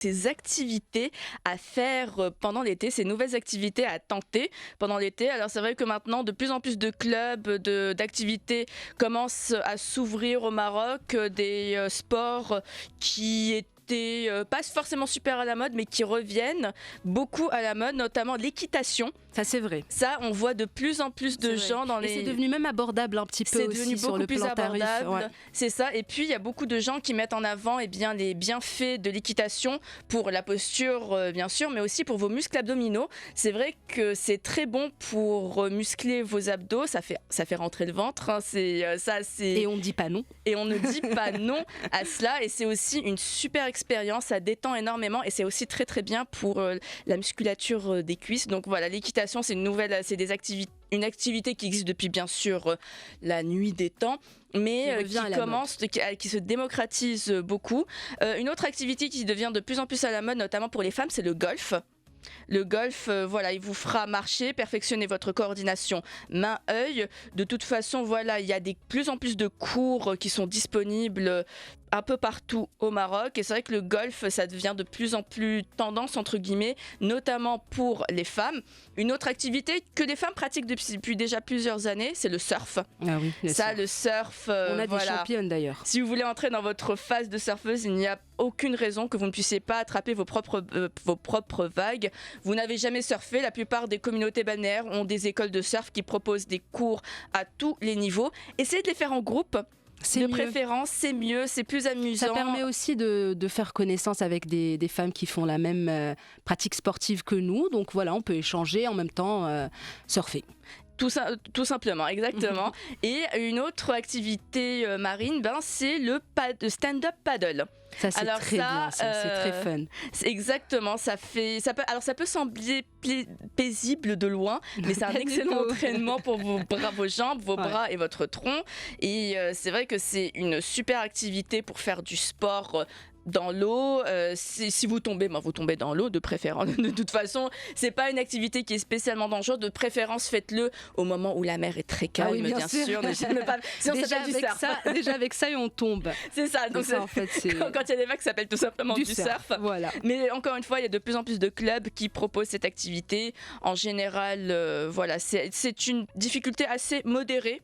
ces activités à faire pendant l'été, ces nouvelles activités à tenter pendant l'été. Alors c'est vrai que maintenant de plus en plus de clubs d'activités commencent à s'ouvrir au Maroc, des sports qui étaient pas forcément super à la mode mais qui reviennent beaucoup à la mode, notamment l'équitation. Ça, c'est vrai. Ça, on voit de plus en plus de gens dans Et les... c'est devenu même abordable un petit peu C'est aussi devenu sur beaucoup le plus plan tarif. abordable, Ouais. c'est ça. Et puis il y a beaucoup de gens qui mettent en avant bien, les bienfaits de l'équitation pour la posture, bien sûr, mais aussi pour vos muscles abdominaux. C'est vrai que c'est très bon pour muscler vos abdos, ça fait rentrer le ventre, hein. Et on ne dit pas non. Et on ne dit pas non à cela. Et c'est aussi une super expérience, ça détend énormément et c'est aussi très très bien pour la musculature des cuisses. Donc voilà, l'équitation, c'est une activité qui existe depuis bien sûr la nuit des temps, mais qui se démocratise beaucoup. Une autre activité qui devient de plus en plus à la mode, notamment pour les femmes, c'est le golf. Le golf, voilà, il vous fera marcher, perfectionner votre coordination main-œil. De toute façon, voilà, il y a de plus en plus de cours qui sont disponibles un peu partout au Maroc. Et c'est vrai que le golf, ça devient de plus en plus tendance, entre guillemets, notamment pour les femmes. Une autre activité que les femmes pratiquent depuis déjà plusieurs années, c'est le surf. Ah oui, Le surf, on a des championnes d'ailleurs. Si vous voulez entrer dans votre phase de surfeuse, il n'y a aucune raison que vous ne puissiez pas attraper vos propres vagues. Vous n'avez jamais surfé, la plupart des communautés balnéaires ont des écoles de surf qui proposent des cours à tous les niveaux. Essayez de les faire en groupe. De préférence, c'est mieux, c'est plus amusant. Ça permet aussi de faire connaissance avec des femmes qui font la même pratique sportive que nous. Donc voilà, on peut échanger en même temps surfer. Tout simplement, exactement. Et une autre activité marine, c'est le stand-up paddle. Ça, c'est très bien, c'est très fun. Exactement, ça peut sembler paisible de loin, mais c'est un excellent entraînement pour vos jambes, vos bras et votre tronc. Et c'est vrai que c'est une super activité pour faire du sport dans l'eau. Si vous tombez, vous tombez dans l'eau de préférence. De toute façon, c'est pas une activité qui est spécialement dangereuse. De préférence, faites-le au moment où la mer est très calme, bien sûr. Déjà avec ça, on tombe. C'est ça. Donc ça, en fait, quand il y a des vagues, ça s'appelle tout simplement du surf. Voilà. Mais encore une fois, il y a de plus en plus de clubs qui proposent cette activité. En général, voilà, c'est une difficulté assez modérée.